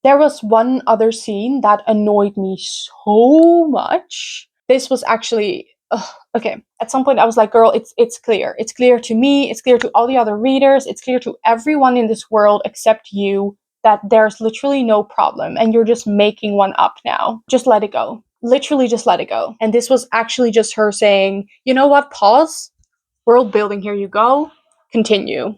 There was one other scene that annoyed me so much. This was actually okay. At some point, I was like, "Girl, it's clear. It's clear to me. It's clear to all the other readers. It's clear to everyone in this world except you that there's literally no problem, and you're just making one up now. Just let it go. Literally, just let it go." And this was actually just her saying, "You know what? Pause. World building. Here you go. Continue."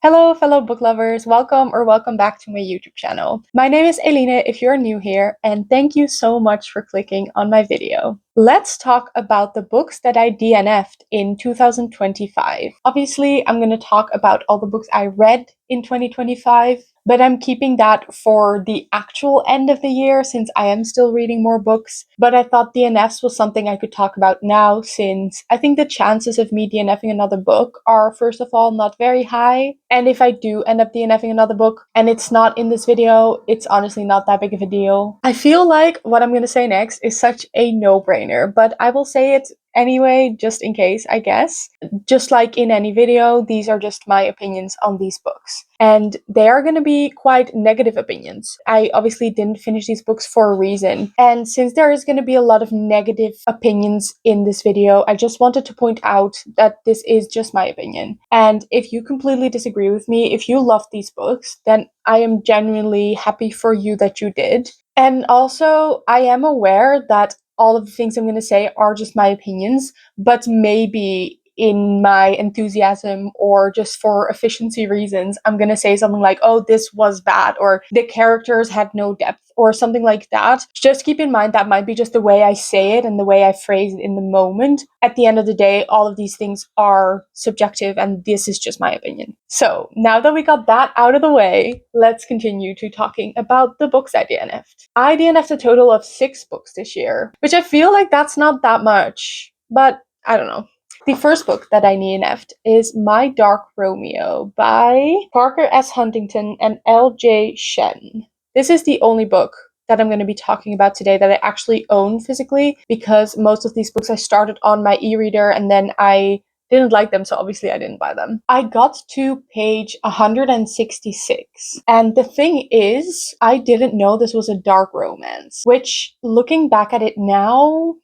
Hello, fellow book lovers. Welcome back to my YouTube channel. My name is Eline if you're new here, and thank you so much for clicking on my video. Let's talk about the books that I DNF'd in 2025. Obviously, I'm going to talk about all the books I read in 2025, but I'm keeping that for the actual end of the year since I am still reading more books. But I thought DNFs was something I could talk about now since I think the chances of me DNFing another book are, first of all, not very high. And if I do end up DNFing another book and it's not in this video, it's honestly not that big of a deal. I feel like what I'm going to say next is such a no-brainer, but I will say it anyway, just in case, I guess. Just like in any video, these are just my opinions on these books. And they are going to be quite negative opinions. I obviously didn't finish these books for a reason. And since there is going to be a lot of negative opinions in this video, I just wanted to point out that this is just my opinion. And if you completely disagree with me, if you love these books, then I am genuinely happy for you that you did. And also, I am aware that all of the things I'm going to say are just my opinions, but maybe in my enthusiasm or just for efficiency reasons, I'm going to say something like, oh, this was bad, or the characters had no depth, or something like that. Just keep in mind that might be just the way I say it and the way I phrase it in the moment. At the end of the day, all of these things are subjective, and this is just my opinion. So now that we got that out of the way, let's continue to talking about the books I DNF'd. I DNF'd a total of 6 books this year, which I feel like that's not that much, but I don't know. The first book that I DNF'd is My Dark Romeo by Parker S. Huntington and L.J. Shen. This is the only book that I'm going to be talking about today that I actually own physically, because most of these books I started on my e-reader and then I didn't like them, so obviously I didn't buy them. I got to page 166, and the thing is, I didn't know this was a dark romance, which, looking back at it now,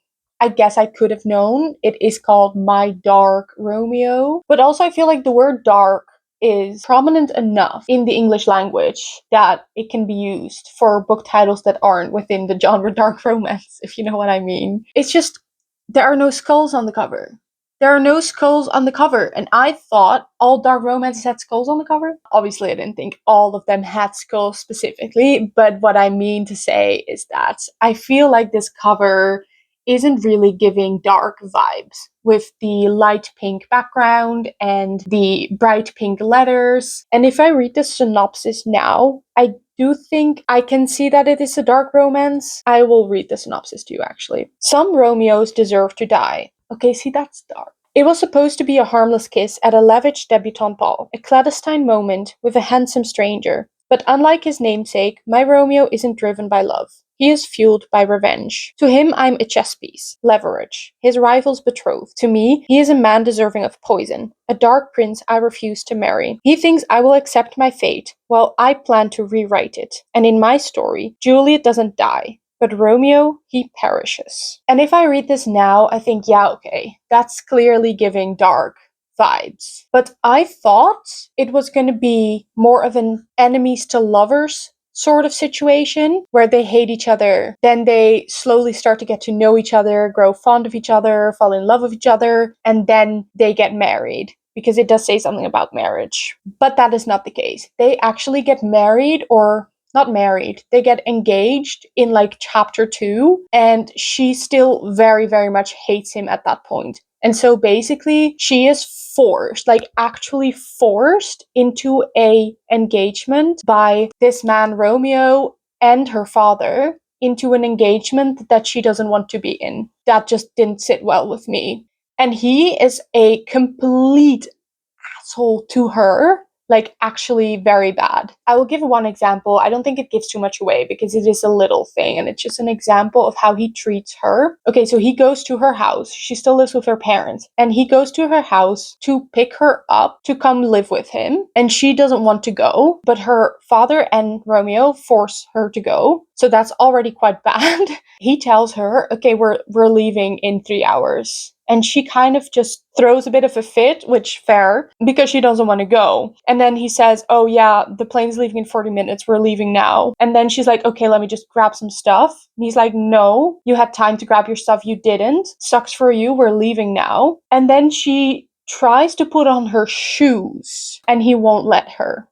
I guess I could have known. It is called My Dark Romeo, but also I feel like the word dark is prominent enough in the English language that it can be used for book titles that aren't within the genre dark romance, if you know what I mean. It's just, there are no skulls on the cover. There are no skulls on the cover, and I thought all dark romances had skulls on the cover. Obviously, I didn't think all of them had skulls specifically, but what I mean to say is that I feel like this cover isn't really giving dark vibes with the light pink background and the bright pink letters. And if I read the synopsis now, I do think I can see that it is a dark romance. I will read the synopsis to you actually. Some Romeos deserve to die. Okay, see, that's dark. It was supposed to be a harmless kiss at a lavish debutante ball, a clandestine moment with a handsome stranger. But unlike his namesake, my Romeo isn't driven by love. He is fueled by revenge. To him, I'm a chess piece, leverage, his rival's betrothed. To me, he is a man deserving of poison, a dark prince I refuse to marry. He thinks I will accept my fate, while I plan to rewrite it. And in my story, Juliet doesn't die, but Romeo, he perishes. And if I read this now, I think, yeah, okay, that's clearly giving dark vibes. But I thought it was going to be more of an enemies to lovers sort of situation where they hate each other, then they slowly start to get to know each other, grow fond of each other, fall in love with each other, and then they get married, because it does say something about marriage. But that is not the case. They actually get married, or not married, they get engaged in like chapter 2, and she still very, very much hates him at that point. And so basically she is forced, like actually forced into a engagement by this man Romeo and her father, into an engagement that she doesn't want to be in. That just didn't sit well with me. And he is a complete asshole to her, like actually very bad. I will give one example. I don't think it gives too much away because it is a little thing and it's just an example of how he treats her. Okay, so he goes to her house. She still lives with her parents, and he goes to her house to pick her up to come live with him, and she doesn't want to go, but her father and Romeo force her to go. So that's already quite bad. He tells her, okay, we're leaving in 3 hours. And she kind of just throws a bit of a fit, which fair, because she doesn't want to go. And then he says, oh yeah, the plane's leaving in 40 minutes. We're leaving now. And then she's like, okay, let me just grab some stuff. And he's like, no, you had time to grab your stuff. You didn't. Sucks for you. We're leaving now. And then she tries to put on her shoes and he won't let her.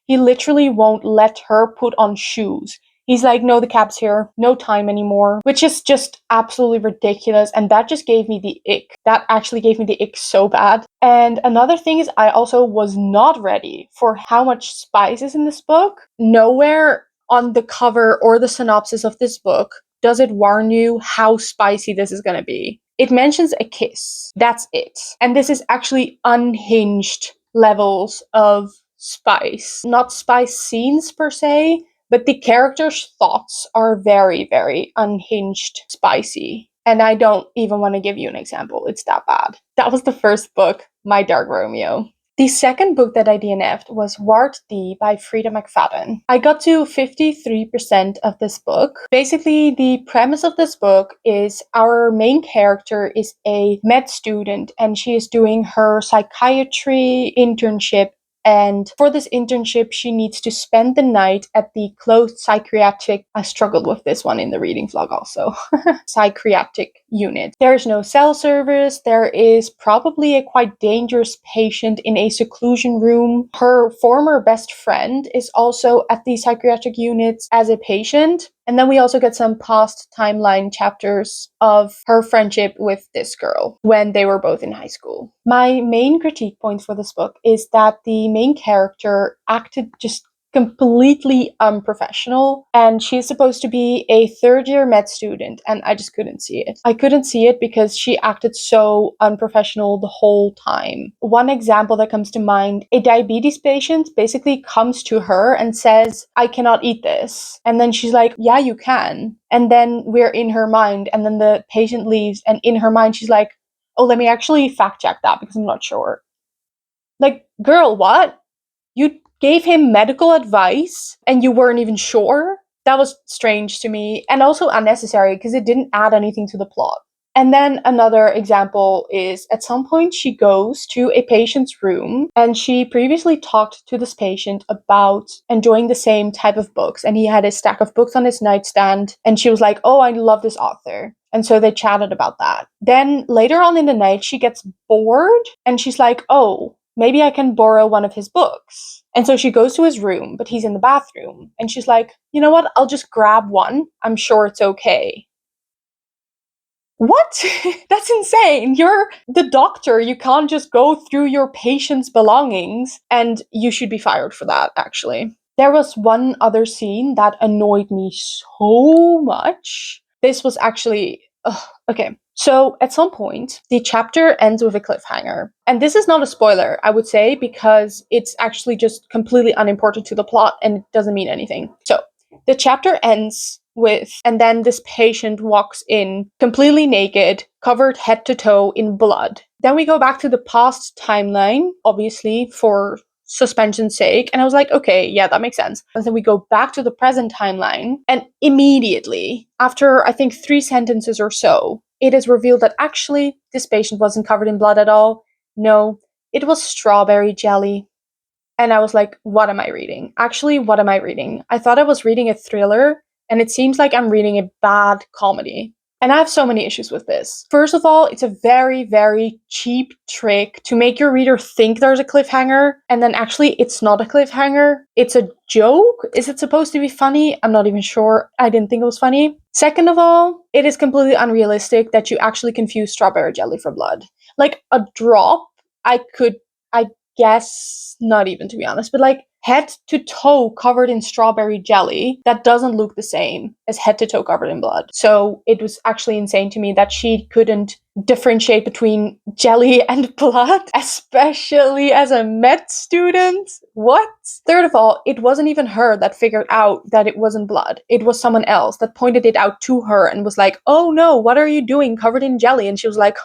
He literally won't let her put on shoes. He's like, no, the cab's here. No time anymore. Which is just absolutely ridiculous. And that just gave me the ick. That actually gave me the ick so bad. And another thing is I also was not ready for how much spice is in this book. Nowhere on the cover or the synopsis of this book does it warn you how spicy this is going to be. It mentions a kiss. That's it. And this is actually unhinged levels of spice. Not spice scenes per se, but the characters' thoughts are very, very unhinged, spicy. And I don't even want to give you an example. It's that bad. That was the first book, My Dark Romeo. The second book that I DNF'd was Ward D by Frida McFadden. I got to 53% of this book. Basically, the premise of this book is our main character is a med student and she is doing her psychiatry internship. And for this internship, she needs to spend the night at the closed psychiatric, I struggled with this one in the reading vlog also, psychiatric unit. There's no cell service. There is probably a quite dangerous patient in a seclusion room. Her former best friend is also at the psychiatric unit as a patient. And then we also get some past timeline chapters of her friendship with this girl when they were both in high school. My main critique point for this book is that the main character acted just completely unprofessional, and she's supposed to be a third-year med student, and I just couldn't see it. I couldn't see it because she acted so unprofessional the whole time. One example that comes to mind, a diabetes patient basically comes to her and says, I cannot eat this. And then she's like, yeah, you can. And then we're in her mind, and then the patient leaves, and in her mind she's like, oh, let me actually fact check that because I'm not sure. Like, girl, what? You gave him medical advice and you weren't even sure? That was strange to me and also unnecessary because it didn't add anything to the plot. And then another example is at some point she goes to a patient's room and she previously talked to this patient about enjoying the same type of books, and he had a stack of books on his nightstand and she was like, oh, I love this author. And so they chatted about that. Then later on in the night she gets bored and she's like, oh, maybe I can borrow one of his books. And so she goes to his room, but he's in the bathroom. And she's like, you know what? I'll just grab one. I'm sure it's okay. What? That's insane. You're the doctor. You can't just go through your patient's belongings, and you should be fired for that, actually. There was one other scene that annoyed me so much. This was actually... okay. So at some point, the chapter ends with a cliffhanger. And this is not a spoiler, I would say, because it's actually just completely unimportant to the plot and it doesn't mean anything. So the chapter ends with, and then this patient walks in completely naked, covered head to toe in blood. Then we go back to the past timeline, obviously, for suspension's sake, and I was like, okay, yeah, that makes sense. And then we go back to the present timeline, and immediately, after I think 3 sentences or so, it is revealed that actually this patient wasn't covered in blood at all. No, it was strawberry jelly. And I was like, what am I reading? Actually, what am I reading? I thought I was reading a thriller, and it seems like I'm reading a bad comedy. And I have so many issues with this. First of all, it's a very, very cheap trick to make your reader think there's a cliffhanger, and then actually it's not a cliffhanger. It's a joke. Is it supposed to be funny? I'm not even sure. I didn't think it was funny. Second of all, it is completely unrealistic that you actually confuse strawberry jelly for blood. Like a drop, I guess not even, to be honest, but like head to toe covered in strawberry jelly that doesn't look the same as head to toe covered in blood. So it was actually insane to me that she couldn't differentiate between jelly and blood, especially as a med student. What? Third of all, it wasn't even her that figured out that it wasn't blood. It was someone else that pointed it out to her and was like, "Oh no, what are you doing covered in jelly?" And she was like,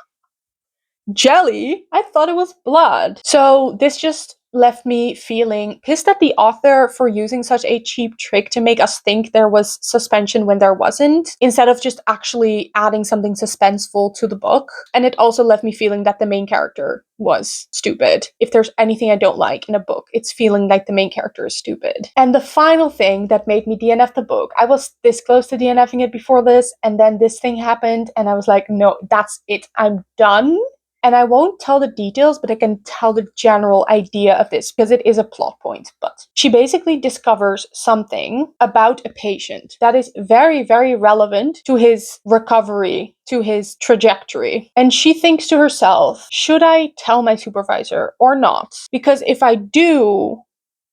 "Jelly? I thought it was blood." So this just left me feeling pissed at the author for using such a cheap trick to make us think there was suspension when there wasn't, instead of just actually adding something suspenseful to the book. And it also left me feeling that the main character was stupid. If there's anything I don't like in a book, it's feeling like the main character is stupid. And the final thing that made me DNF the book, I was this close to DNFing it before this, and then this thing happened, and I was like, no, that's it, I'm done. And I won't tell the details, but I can tell the general idea of this because it is a plot point. But she basically discovers something about a patient that is very, very relevant to his recovery, to his trajectory. And she thinks to herself, should I tell my supervisor or not? Because if I do,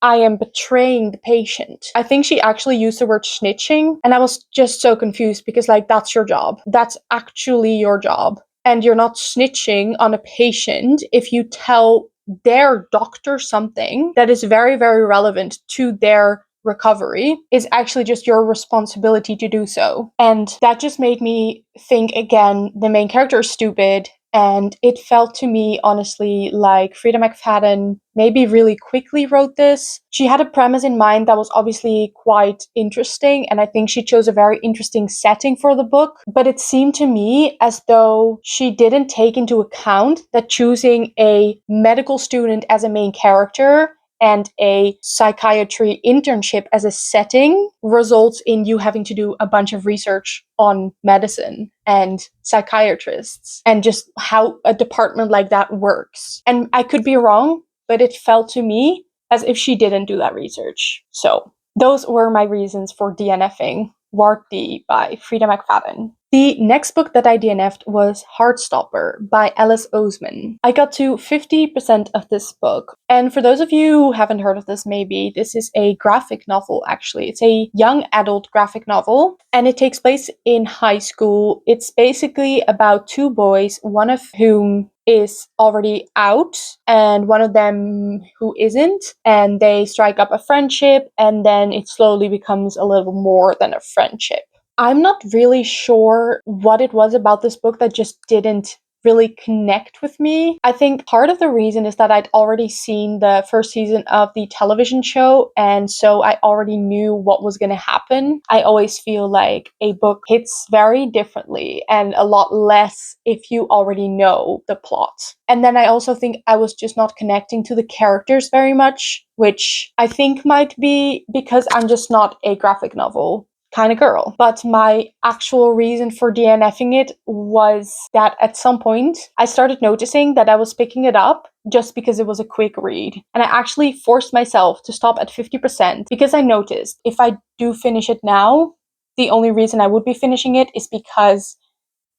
I am betraying the patient. I think she actually used the word snitching, and I was just so confused because, like, that's your job. That's actually your job. And you're not snitching on a patient if you tell their doctor something that is very, very relevant to their recovery. Is actually just your responsibility to do so. And that just made me think again, the main character is stupid. And it felt to me, honestly, like Frida McFadden maybe really quickly wrote this. She had a premise in mind that was obviously quite interesting, and I think she chose a very interesting setting for the book. But it seemed to me as though she didn't take into account that choosing a medical student as a main character and a psychiatry internship as a setting results in you having to do a bunch of research on medicine and psychiatrists and just how a department like that works. And I could be wrong, but it felt to me as if she didn't do that research. So those were my reasons for DNFing Ward D by Frida McFadden. The next book that I DNF'd was Heartstopper by Alice Oseman. I got to 50% of this book. And for those of you who haven't heard of this, maybe, this is a graphic novel, actually. It's a young adult graphic novel, and it takes place in high school. It's basically about two boys, one of whom is already out and one of them who isn't, and they strike up a friendship, and then it slowly becomes a little more than a friendship. I'm not really sure what it was about this book that just didn't really connect with me. I think part of the reason is that I'd already seen the first season of the television show, and so I already knew what was going to happen. I always feel like a book hits very differently and a lot less if you already know the plot. And then I also think I was just not connecting to the characters very much, which I think might be because I'm just not a graphic novel kind of girl. But my actual reason for DNFing it was that at some point I started noticing that I was picking it up just because it was a quick read. And I actually forced myself to stop at 50% because I noticed if I do finish it now, the only reason I would be finishing it is because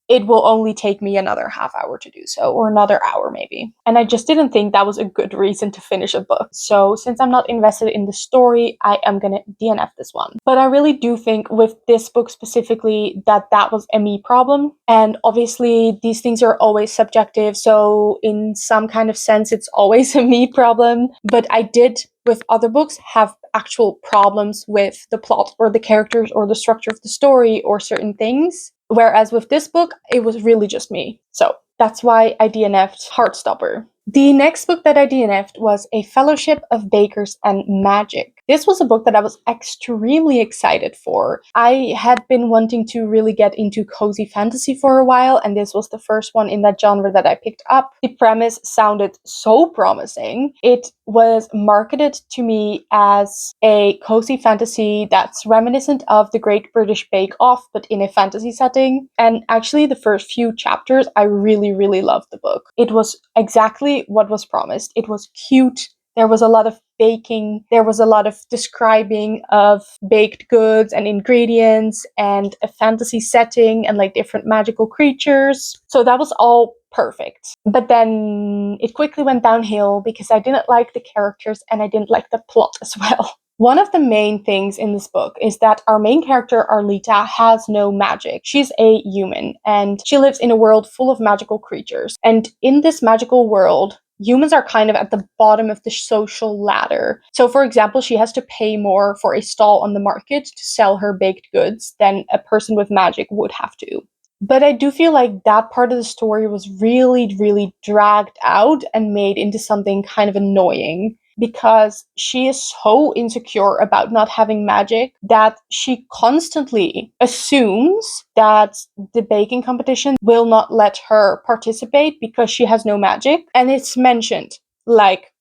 it will only take me another half hour to do so, or another hour maybe. And I just didn't think that was a good reason to finish a book. So since I'm not invested in the story, I am gonna DNF this one. But I really do think with this book specifically that that was a me problem. And obviously these things are always subjective, so in some kind of sense it's always a me problem. But I did with other books have actual problems with the plot or the characters or the structure of the story or certain things. Whereas with this book, it was really just me. So that's why I DNF'd Heartstopper. The next book that I DNF'd was A Fellowship of Bakers and Magic. This was a book that I was extremely excited for. I had been wanting to really get into cozy fantasy for a while, and this was the first one in that genre that I picked up. The premise sounded so promising. It was marketed to me as a cozy fantasy that's reminiscent of the Great British Bake Off, but in a fantasy setting. And actually, the first few chapters, I really, really loved the book. It was exactly what was promised. It was cute. There was a lot of baking. There was a lot of describing of baked goods and ingredients and a fantasy setting and like different magical creatures. So that was all perfect. But then it quickly went downhill because I didn't like the characters and I didn't like the plot as well. One of the main things in this book is that our main character, Arlita, has no magic. She's a human and she lives in a world full of magical creatures. And in this magical world, humans are kind of at the bottom of the social ladder. So, for example, she has to pay more for a stall on the market to sell her baked goods than a person with magic would have to. But I do feel like that part of the story was really, really dragged out and made into something kind of annoying because she is so insecure about not having magic that she constantly assumes that the baking competition will not let her participate because she has no magic. And it's mentioned like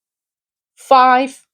5,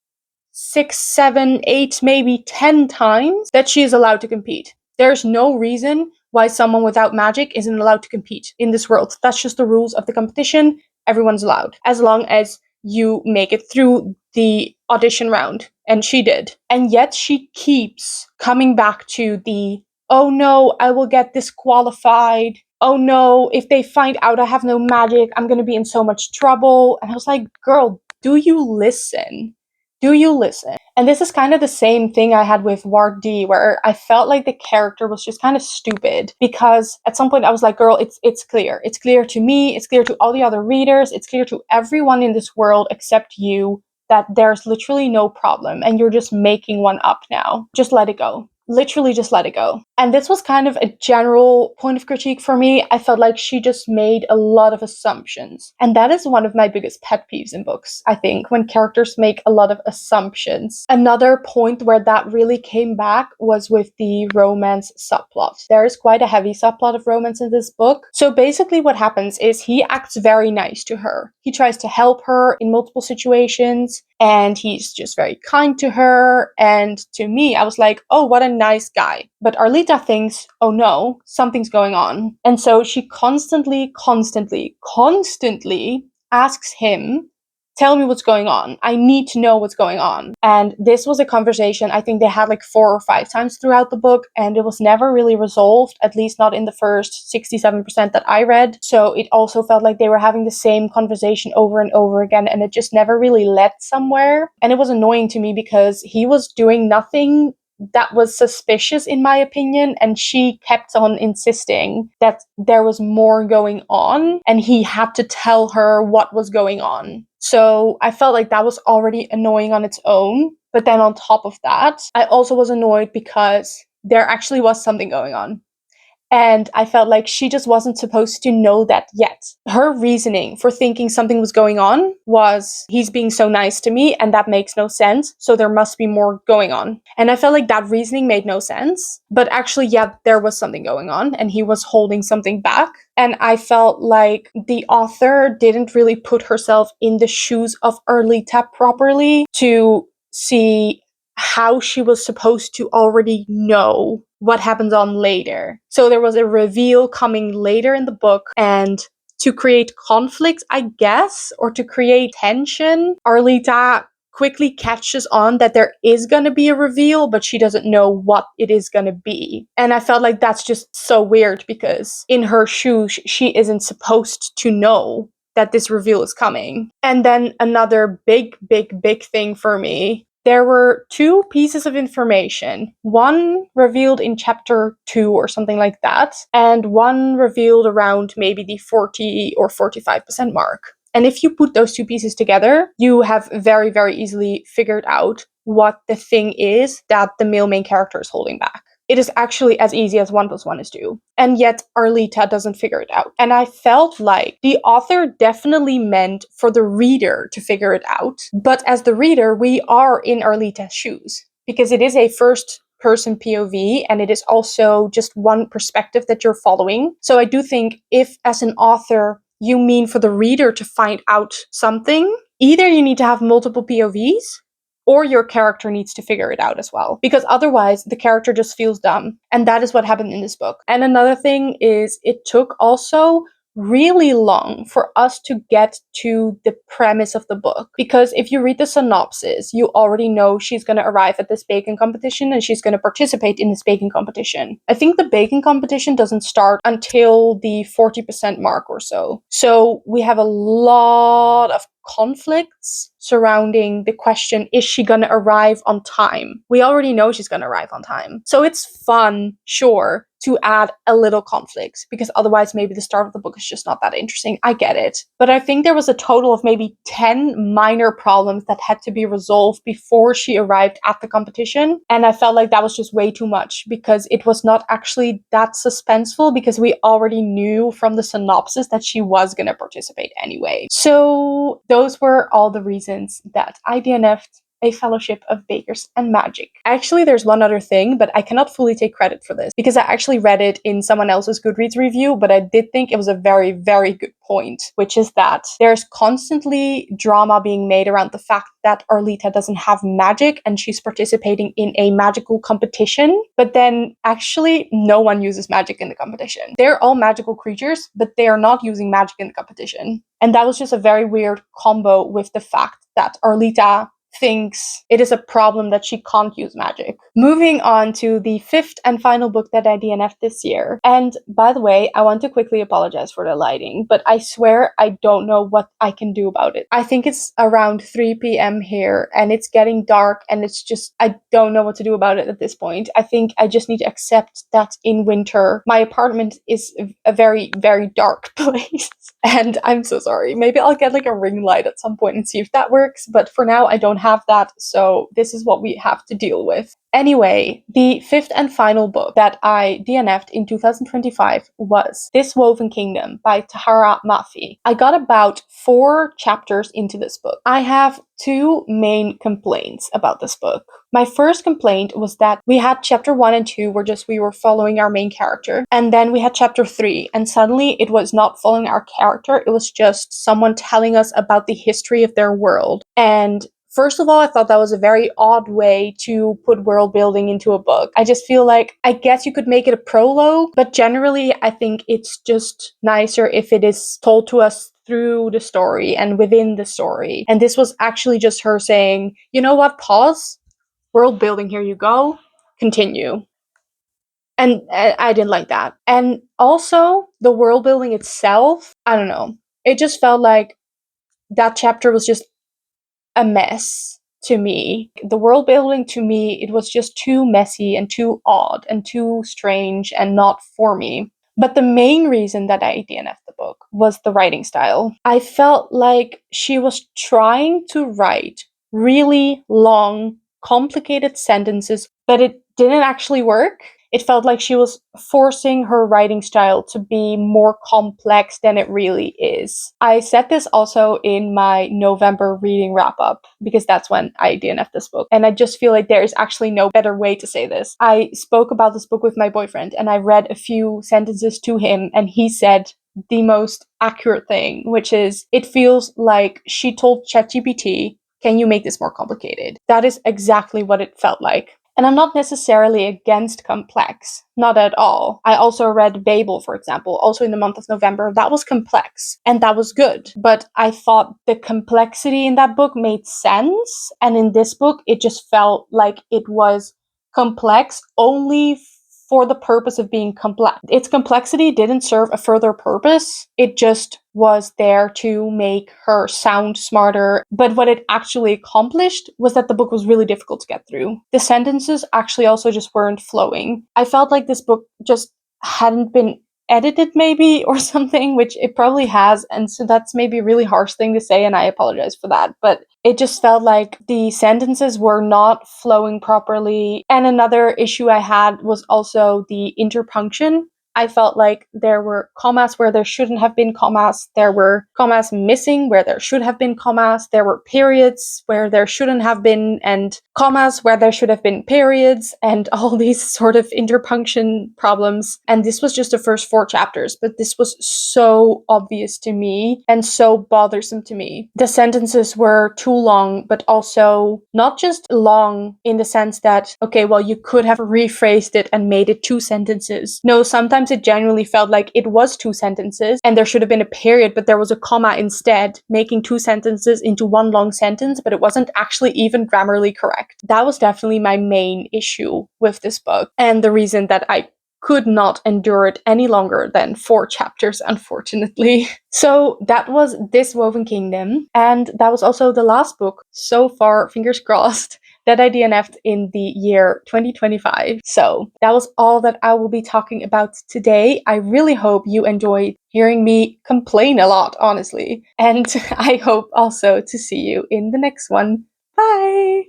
6, 7, 8, maybe 10 times that she is allowed to compete. There's no reason why someone without magic isn't allowed to compete in this world. That's just the rules of the competition. Everyone's allowed, as long as you make it through the audition round. And she did. And yet she keeps coming back to the, oh no, I will get disqualified. Oh no, if they find out I have no magic, I'm going to be in so much trouble. And I was like, girl, do you listen? Do you listen? And this is kind of the same thing I had with Ward D, where I felt like the character was just kind of stupid because at some point I was like, girl, it's clear. It's clear to me, it's clear to all the other readers, it's clear to everyone in this world except you that there's literally no problem and you're just making one up now. Just let it go. Literally just let it go. And this was kind of a general point of critique for me. I felt like she just made a lot of assumptions. And that is one of my biggest pet peeves in books, I think, when characters make a lot of assumptions. Another point where that really came back was with the romance subplot. There is quite a heavy subplot of romance in this book. So basically what happens is he acts very nice to her. He tries to help her in multiple situations and he's just very kind to her. And to me, I was like, oh, what a nice guy. But Arlita thinks, oh no, something's going on. And so she constantly asks him, tell me what's going on. I need to know what's going on. And this was a conversation I think they had like 4 or 5 times throughout the book, and it was never really resolved, at least not in the first 67% that I read. So it also felt like they were having the same conversation over and over again, and it just never really led somewhere. And it was annoying to me because he was doing nothing that was suspicious in my opinion, and she kept on insisting that there was more going on and he had to tell her what was going on. So I felt like that was already annoying on its own, but then on top of that, I also was annoyed because there actually was something going on. And I felt like she just wasn't supposed to know that yet. Her reasoning for thinking something was going on was, he's being so nice to me and that makes no sense, so there must be more going on. And I felt like that reasoning made no sense. But actually, yeah, there was something going on and he was holding something back. And I felt like the author didn't really put herself in the shoes of Arlita properly to see how she was supposed to already know what happens on later. So there was a reveal coming later in the book, and to create conflict, I guess, or to create tension, Arlita quickly catches on that there is going to be a reveal, but she doesn't know what it is going to be. And I felt like that's just so weird because in her shoes, she isn't supposed to know that this reveal is coming. And then another big thing for me, there were 2 pieces of information, one revealed in chapter 2 or something like that, and one revealed around maybe the 40 or 45% mark. And if you put those 2 pieces together, you have very, very easily figured out what the thing is that the male main character is holding back. It is actually as easy as 1 + 1 is 2. And yet Arlita doesn't figure it out. And I felt like the author definitely meant for the reader to figure it out. But as the reader, we are in Arlita's shoes because it is a first person POV and it is also just one perspective that you're following. So I do think if as an author, you mean for the reader to find out something, either you need to have multiple POVs or your character needs to figure it out as well. Because otherwise, the character just feels dumb. And that is what happened in this book. And another thing is, it took also really long for us to get to the premise of the book. Because if you read the synopsis, you already know she's going to arrive at this baking competition and she's going to participate in this baking competition. I think the baking competition doesn't start until the 40% mark or so. So we have a lot of conflicts surrounding the question, is she gonna arrive on time? We already know she's gonna arrive on time. So it's fun, sure, to add a little conflict, because otherwise maybe the start of the book is just not that interesting. I get it. But I think there was a total of maybe 10 minor problems that had to be resolved before she arrived at the competition. And I felt like that was just way too much, because it was not actually that suspenseful, because we already knew from the synopsis that she was going to participate anyway. So those were all the reasons that I DNF'd A Fellowship of Bakers and Magic. Actually, there's one other thing, but I cannot fully take credit for this, because I actually read it in someone else's Goodreads review, but I did think it was a very, very good point, which is that there's constantly drama being made around the fact that Arlita doesn't have magic and she's participating in a magical competition, but then actually no one uses magic in the competition. They're all magical creatures, but they are not using magic in the competition. And that was just a very weird combo with the fact that Arlita thinks it is a problem that she can't use magic. Moving on to the fifth and final book that I DNF'd this year. And by the way, I want to quickly apologize for the lighting, but I swear I don't know what I can do about it. I think it's around 3 p.m. here and it's getting dark, and it's just, I don't know what to do about it at this point. I think I just need to accept that in winter, my apartment is a very, very dark place. And I'm so sorry. Maybe I'll get like a ring light at some point and see if that works. But for now, I don't have that. So this is what we have to deal with. Anyway, the fifth and final book that I DNF'd in 2025 was This Woven Kingdom by Tahara Mafi. I got about 4 chapters into this book. I have 2 main complaints about this book. My first complaint was that we had chapter 1 and 2 where we were following our main character, and then we had chapter 3, and suddenly it was not following our character, it was just someone telling us about the history of their world. And first of all, I thought that was a very odd way to put world building into a book. I just feel like, I guess you could make it a prologue, but generally I think it's just nicer if it is told to us through the story and within the story. And this was actually just her saying, you know what, pause, world building, here you go, continue. And I didn't like that. And also, the world building itself, I don't know, it just felt like that chapter was just a mess to me. The world building, to me, it was just too messy and too odd and too strange and not for me. But the main reason that I DNF'd the book was the writing style. I felt like she was trying to write really long, complicated sentences, but it didn't actually work. It felt like she was forcing her writing style to be more complex than it really is. I said this also in my November reading wrap-up, because that's when I DNF'd this book. And I just feel like there is actually no better way to say this. I spoke about this book with my boyfriend, and I read a few sentences to him, and he said the most accurate thing, which is, it feels like she told ChatGPT, can you make this more complicated? That is exactly what it felt like. And I'm not necessarily against complex, not at all. I also read Babel, for example, also in the month of November. That was complex, and that was good. But I thought the complexity in that book made sense, and in this book, it just felt like it was complex only for the purpose of being complex. Its complexity didn't serve a further purpose. It just was there to make her sound smarter. But what it actually accomplished was that the book was really difficult to get through. The sentences actually also just weren't flowing. I felt like this book just hadn't been edited maybe or something, which it probably has, and so that's maybe a really harsh thing to say, and I apologize for that, but it just felt like the sentences were not flowing properly. And another issue I had was also the interpunction. I felt like there were commas where there shouldn't have been commas. There were commas missing where there should have been commas. There were periods where there shouldn't have been, and commas where there should have been periods, and all these sort of interpunction problems. And this was just the first 4 chapters, but this was so obvious to me and so bothersome to me. The sentences were too long, but also not just long in the sense that, okay, well, you could have rephrased it and made it 2 sentences. No, sometimes sometimes it genuinely felt like it was two sentences and there should have been a period, but there was a comma instead, making two sentences into one long sentence, but it wasn't actually even grammarly correct. That was definitely my main issue with this book, and the reason that I could not endure it any longer than 4 chapters, unfortunately. So that was This Woven Kingdom, and that was also the last book so far, fingers crossed, that I DNF'd in the year 2025. So that was all that I will be talking about today. I really hope you enjoyed hearing me complain a lot, honestly. And I hope also to see you in the next one. Bye!